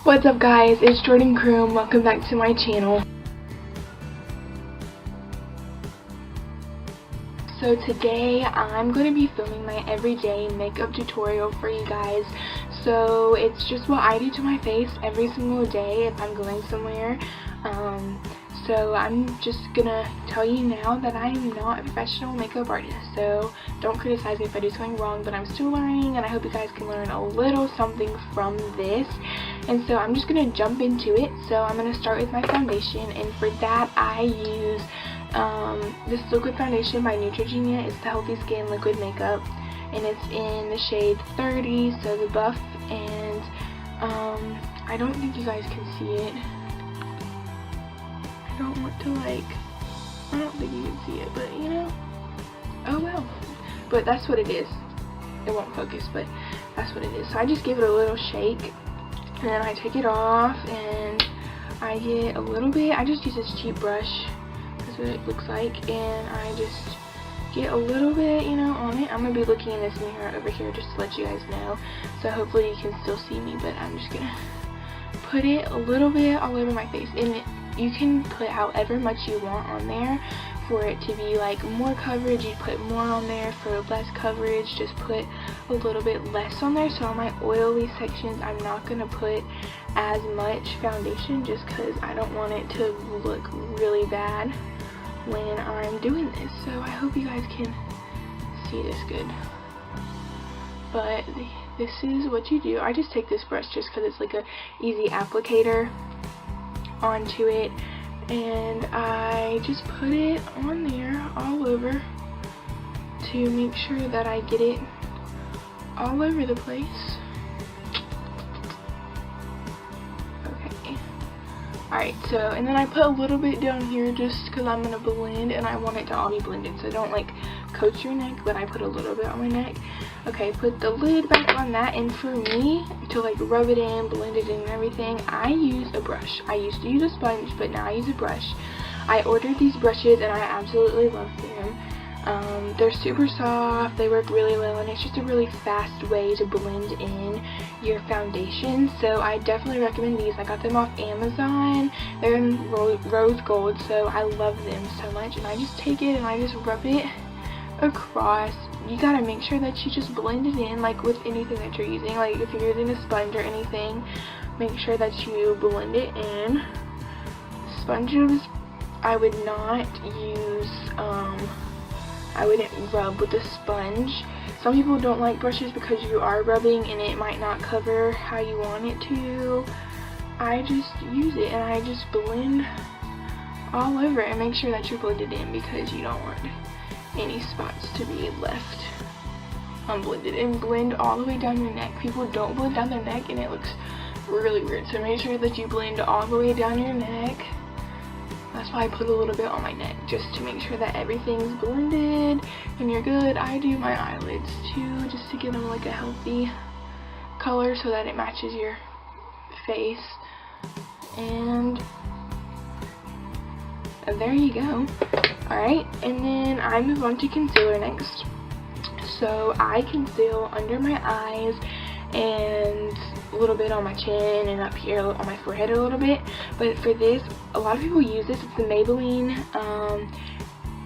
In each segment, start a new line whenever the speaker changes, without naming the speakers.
What's up guys, it's Jordan Kroom. Welcome back to my channel. So today I'm going to be filming my everyday makeup tutorial for you guys. So it's just what I do to my face every single day if I'm going somewhere. So I'm just gonna tell you now that I am not a professional makeup artist, so don't criticize me if I do something wrong, but I'm still learning and I hope you guys can learn a little something from this. And so I'm just gonna jump into it. So I'm gonna start with my foundation, and for that I use this liquid foundation by Neutrogena. It's the Healthy Skin Liquid Makeup, and it's in the shade 30, so the buff, and I don't think you guys can see it. I don't want to I don't think you can see it, but you know, oh well. But that's what it is. It won't focus, but that's what it is. So I just give it a little shake, and then I take it off, and I get a little bit, I just use this cheap brush, that's what it looks like, and I just get a little bit, you know, on it. I'm going to be looking in this mirror over here just to let you guys know, so hopefully you can still see me, but I'm just going to put it a little bit all over my face, and you can put however much you want on there. For it to be like more coverage, you put more on there. For less coverage, just put a little bit less on there. So on my oily sections, I'm not going to put as much foundation just because I don't want it to look really bad when I'm doing this. So I hope you guys can see this good. But this is what you do. I just take this brush just because it's like a easy applicator onto it, and I just put it on there all over to make sure that I get it all over the place. Okay, alright, so and then I put a little bit down here just because I'm going to blend and I want it to all be blended, so don't like coat your neck, but I put a little bit on my neck. Okay, put the lid back on that, and for me to like rub it in, blend it in and everything, I use a brush. I used to use a sponge, but now I use a brush. I ordered these brushes and I absolutely love them. They're super soft, they work really well, and it's just a really fast way to blend in your foundation. So I definitely recommend these. I got them off Amazon. They're in rose gold, so I love them so much. And I just take it and I just rub it across. You gotta make sure that you just blend it in, like with anything that you're using. Like if you're using a sponge or anything, make sure that you blend it in. Sponges, I would not use, I wouldn't rub with a sponge. Some people don't like brushes because you are rubbing and it might not cover how you want it to. I just use it and I just blend all over it, and make sure that you blend it in because you don't want any spots to be left unblended. And blend all the way down your neck. People don't blend down their neck and it looks really weird, so make sure that you blend all the way down your neck. That's why I put a little bit on my neck, just to make sure that everything's blended and you're good. I do my eyelids too, just to give them like a healthy color so that it matches your face. And there you go. Alright, and then I move on to concealer next. So I conceal under my eyes and a little bit on my chin and up here on my forehead a little bit. But for this, a lot of people use this. It's the Maybelline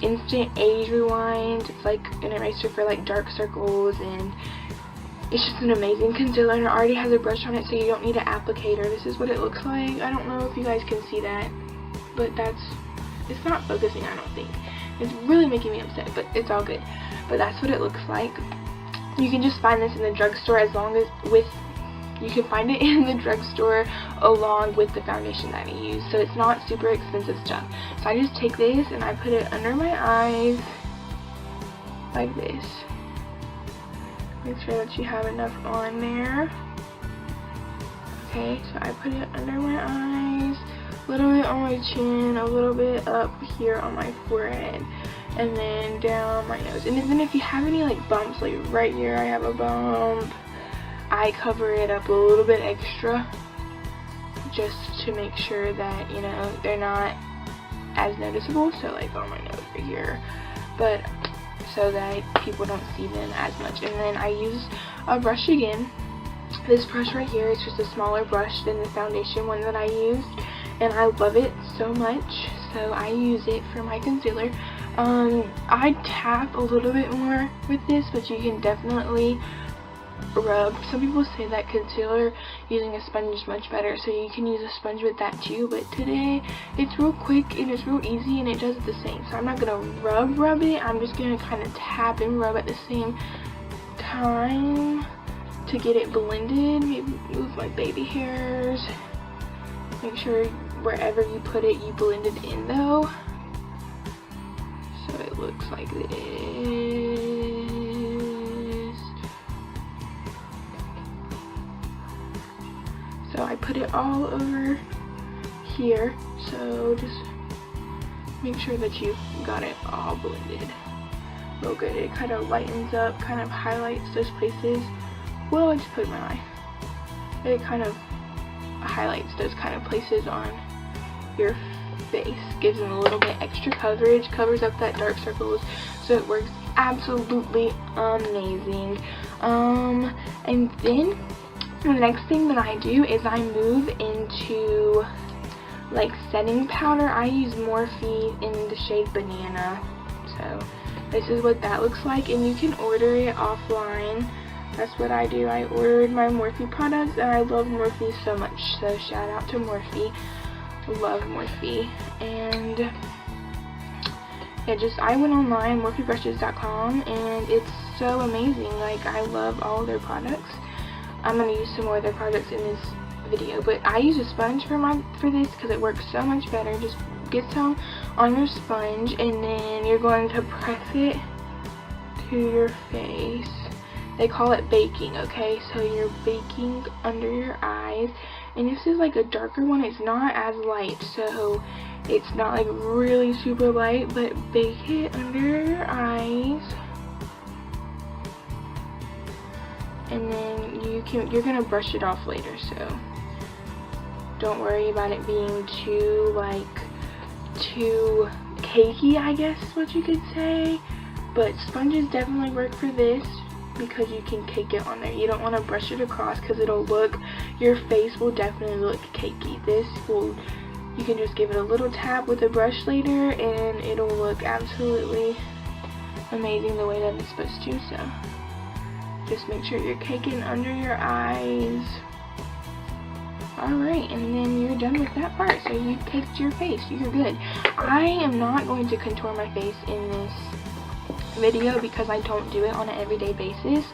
Instant Age Rewind. It's like an eraser for like dark circles, and it's just an amazing concealer, and it already has a brush on it, so you don't need an applicator. This is what it looks like. I don't know if you guys can see that, but it's not focusing, I don't think. It's really making me upset, but it's all good. But that's what it looks like. You can just find this in the drugstore you can find it in the drugstore along with the foundation that I use. So it's not super expensive stuff. So I just take this and I put it under my eyes like this. Make sure that you have enough on there. Okay, so I put it under my eyes, a little bit on my chin, a little bit up here on my forehead, and then down my nose. And then if you have any like bumps, like right here I have a bump, I cover it up a little bit extra just to make sure that, you know, they're not as noticeable. So like on my nose right here, but so that people don't see them as much. And then I use a brush again This brush right here is just a smaller brush than the foundation one that I used, and I love it so much, so I use it for my concealer. I tap a little bit more with this, but you can definitely rub. Some people say that concealer using a sponge is much better, so you can use a sponge with that too, but today it's real quick and it's real easy and it does it the same. So I'm not gonna rub it, I'm just gonna kind of tap and rub at the same time to get it blended. Maybe move my baby hairs. Make sure wherever you put it, you blend it in though. So it looks like this. So I put it all over here. So just make sure that you've got it all blended real good. It kind of lightens up, kind of highlights those places. Well, I just put it in my eye. It kind of highlights those kind of places on your face, gives them a little bit extra coverage, covers up that dark circles, so it works absolutely amazing. And then the next thing that I do is I move into like setting powder. I use Morphe in the shade Banana, so this is what that looks like, and you can order it offline. That's what I do. I ordered my Morphe products, and I love Morphe so much, so shout out to Morphe. Love Morphe. And yeah, I went online, morphebrushes.com, and it's so amazing. Like, I love all of their products. I'm going to use some more of their products in this video, but I use a sponge for this because it works so much better. Just get some on your sponge, and then you're going to press it to your face. They call it baking, okay? So you're baking under your eyes, and this is like a darker one. It's not as light, so it's not like really super light, but bake it under your eyes, and then you're gonna brush it off later, so don't worry about it being too cakey, I guess is what you could say. But sponges definitely work for this because you can cake it on there. You don't want to brush it across because your face will definitely look cakey. You can just give it a little tap with a brush later and it'll look absolutely amazing the way that it's supposed to. So just make sure you're caking under your eyes. Alright, and then you're done with that part. So you've caked your face. You're good. I am not going to contour my face in this video because I don't do it on an everyday basis,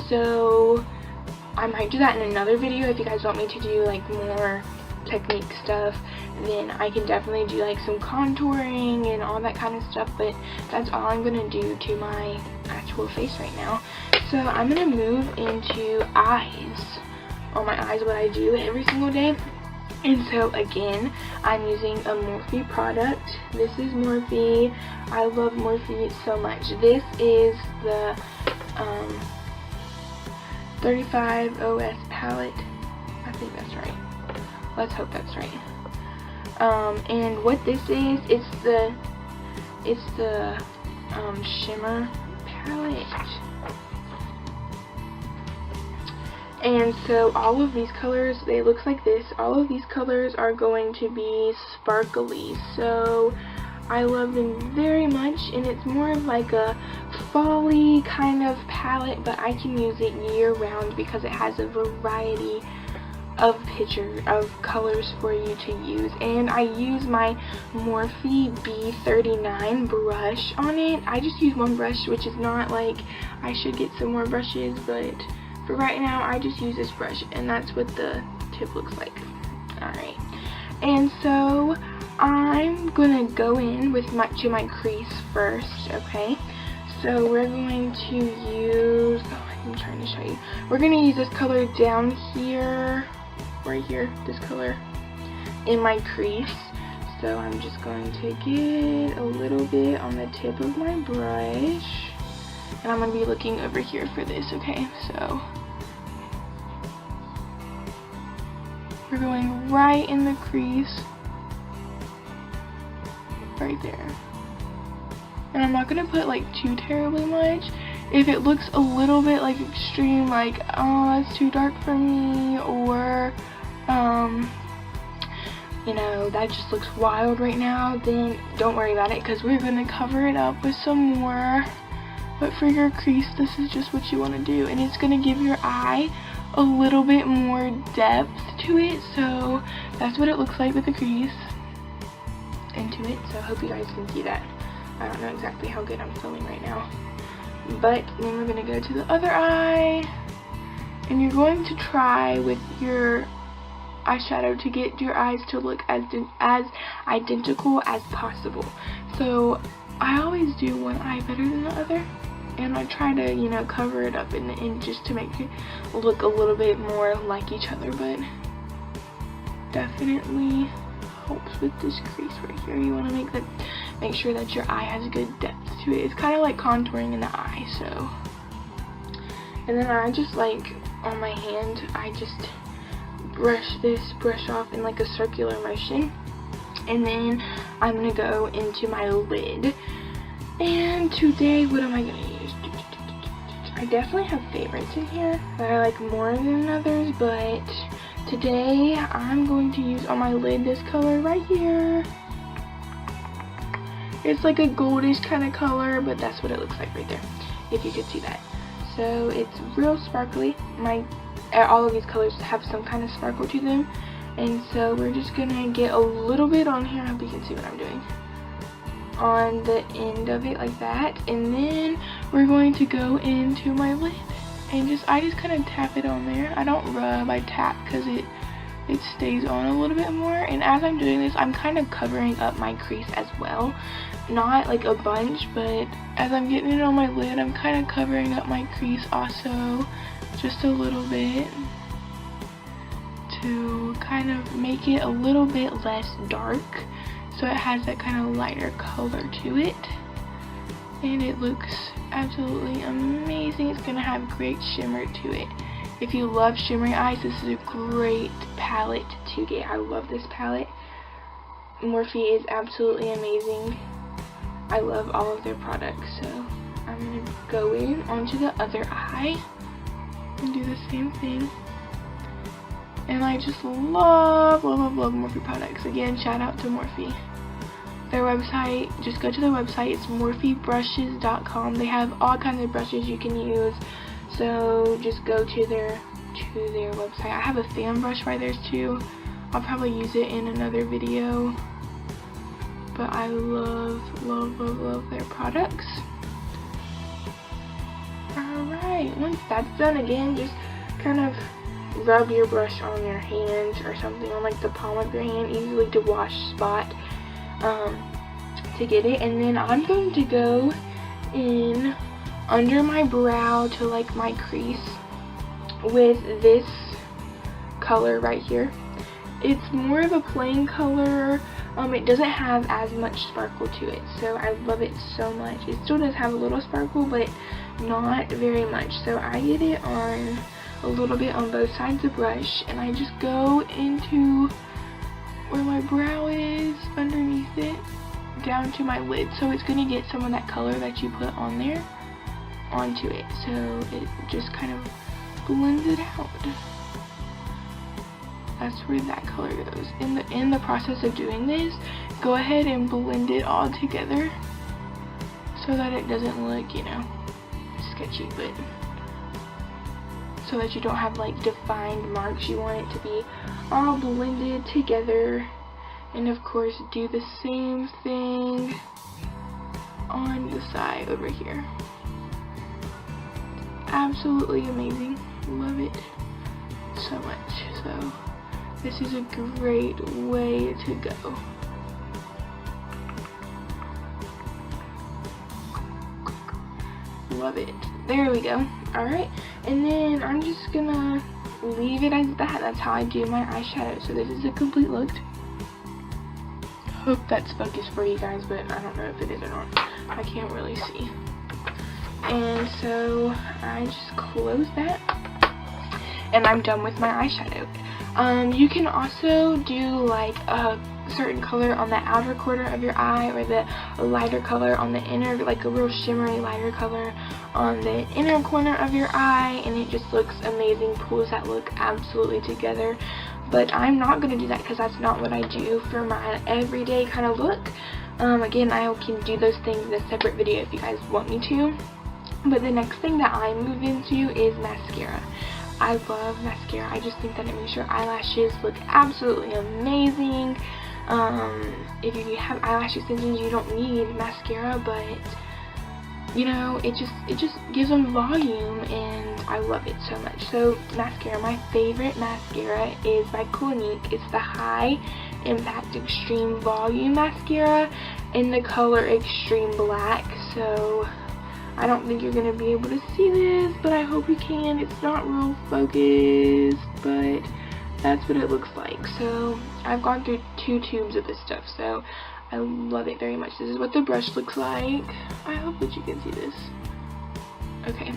so I might do that in another video. If you guys want me to do like more technique stuff, then I can definitely do like some contouring and all that kind of stuff, but that's all I'm gonna do to my actual face right now. So I'm gonna move into eyes. On my eyes, what I do every single day. And so again, I'm using a Morphe product. This is Morphe. I love Morphe so much. This is the 35 OS palette. I think that's right. Let's hope that's right. And what this is, it's the shimmer palette. And so all of these colors, they look like this. All of these colors are going to be sparkly. So I love them very much, and it's more of like a fall-y kind of palette, but I can use it year round because it has a variety of colors for you to use. And I use my Morphe B39 brush on it. I just use one brush, which is not like, I should get some more brushes, but for right now I just use this brush, and that's what the tip looks like. Alright, and so I'm gonna go in with to my crease first, okay? So we're going to use, I'm trying to show you. We're gonna use this color down here, right here, this color, in my crease. So I'm just going to get a little bit on the tip of my brush. And I'm going to be looking over here for this, okay? So we're going right in the crease, right there. And I'm not going to put like too terribly much if it looks a little bit like extreme, like, oh, that's too dark for me, or you know, that just looks wild right now, then don't worry about it, because we're going to cover it up with some more. But for your crease, this is just what you want to do, and it's going to give your eye a little bit more depth to it. So that's what it looks like with the crease into it. So I hope you guys can see that. I don't know exactly how good I'm filming right now, but then we're going to go to the other eye, and you're going to try with your eyeshadow to get your eyes to look as identical as possible. So I always do one eye better than the other, and I try to, you know, cover it up in the end just to make it look a little bit more like each other, but definitely helps with this crease right here. You want to make sure that your eye has a good depth to it. It's kind of like contouring in the eye. So, and then I just, like, on my hand, I just brush off in like a circular motion, and then I'm gonna go into my lid. And today, what am I gonna use? I definitely have favorites in here that I like more than others, but today I'm going to use on my lid this color right here. It's like a goldish kind of color, but that's what it looks like right there, if you could see that. So it's real sparkly. All of these colors have some kind of sparkle to them, and so we're just gonna get a little bit on here. I hope you can see what I'm doing on the end of it like that, and then we're going to go into my lid and I just kind of tap it on there. I don't rub, I tap, because it stays on a little bit more. And as I'm doing this, I'm kind of covering up my crease as well, not like a bunch, but as I'm getting it on my lid, I'm kind of covering up my crease also just a little bit to kind of make it a little bit less dark, so it has that kind of lighter color to it, and it looks absolutely amazing. It's gonna have great shimmer to it. If you love shimmery eyes, this is a great palette to get. I love this palette. Morphe is absolutely amazing. I love all of their products. So I'm gonna go in onto the other eye and do the same thing. And I just love Morphe products. Again, shout out to Morphe. Their website, just go to their website. It's morphebrushes.com. They have all kinds of brushes you can use. So just go to their website. I have a fan brush right there too. I'll probably use it in another video. But I love their products. Alright, once that's done, again, just kind of rub your brush on your hand or something, on like the palm of your hand, easily to wash spot, to get it. And then I'm going to go in under my brow to like my crease with this color right here. It's more of a plain color. It doesn't have as much sparkle to it, so I love it so much. It still does have a little sparkle, but not very much. So I get it on a little bit on both sides of the brush, and I just go into where my brow is, underneath it, down to my lid. So it's going to get some of that color that you put on there onto it, so it just kind of blends it out. That's where that color goes. In the process of doing this, go ahead and blend it all together so that it doesn't look, you know, sketchy, but so that you don't have like defined marks. You want it to be all blended together. And of course, do the same thing on the side over here. Absolutely amazing. Love it so much. So this is a great way to go. Love it. There we go. Alright, and then I'm just gonna leave it as that. That's how I do my eyeshadow. So this is a complete look. Hope that's focused for you guys, but I don't know if it is or not. I can't really see. And so I just close that, and I'm done with my eyeshadow. You can also do like a certain color on the outer corner of your eye, or the lighter color on the inner, like a real shimmery lighter color on the inner corner of your eye, and it just looks amazing, pulls that look absolutely together. But I'm not going to do that because that's not what I do for my everyday kind of look. Again, I can do those things in a separate video if you guys want me to. But the next thing that I move into is mascara. I love mascara. I just think that it makes your eyelashes look absolutely amazing. If you have eyelash extensions, you don't need mascara, but you know, it just gives them volume, and I love it so much. So mascara, my favorite mascara is by Clinique. It's the High Impact Extreme Volume Mascara in the color Extreme Black. So I don't think you're gonna be able to see this, but I hope you can. It's not real focused, but that's what it looks like. So I've gone through 2 tubes of this stuff, so I love it very much. This is what the brush looks like. I hope that you can see this. Okay,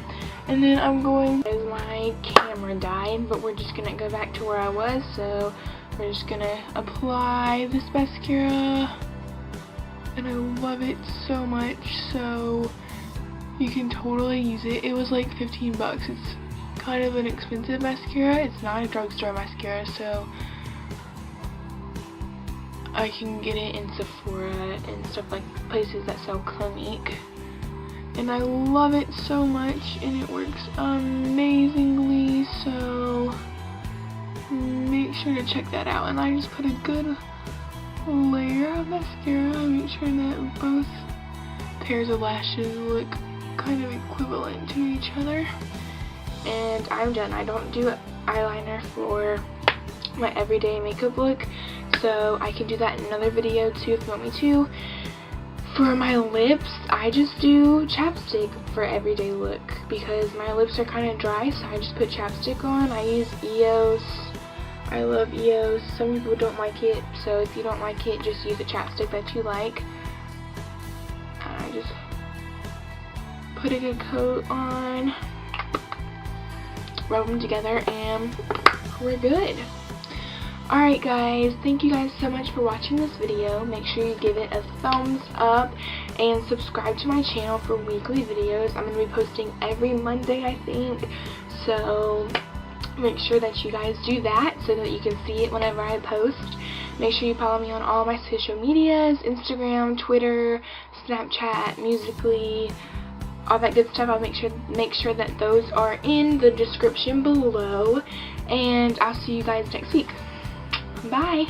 and then I'm going, my camera died, but we're just gonna go back to where I was. So we're just gonna apply this mascara, and I love it so much. So you can totally use it. It was like 15 bucks. It's kind of an expensive mascara. It's not a drugstore mascara, so I can get it in Sephora and stuff, like places that sell Clinique. And I love it so much, and it works amazingly, so make sure to check that out. And I just put a good layer of mascara, make sure that both pairs of lashes look kind of equivalent to each other. And I'm done. I don't do eyeliner for my everyday makeup look, so I can do that in another video too if you want me to. For my lips, I just do chapstick for everyday look because my lips are kind of dry, so I just put chapstick on. I use EOS. I love EOS. Some people don't like it, so if you don't like it, just use a chapstick that you like. I just put a good coat on, rub them together, and we're good. Alright guys, thank you guys so much for watching this video. Make sure you give it a thumbs up and subscribe to my channel for weekly videos. I'm going to be posting every Monday, I think, so make sure that you guys do that so that you can see it whenever I post. Make sure you follow me on all my social medias, Instagram, Twitter, Snapchat, Musical.ly, all that good stuff. I'll make sure that those are in the description below, and I'll see you guys next week. Bye!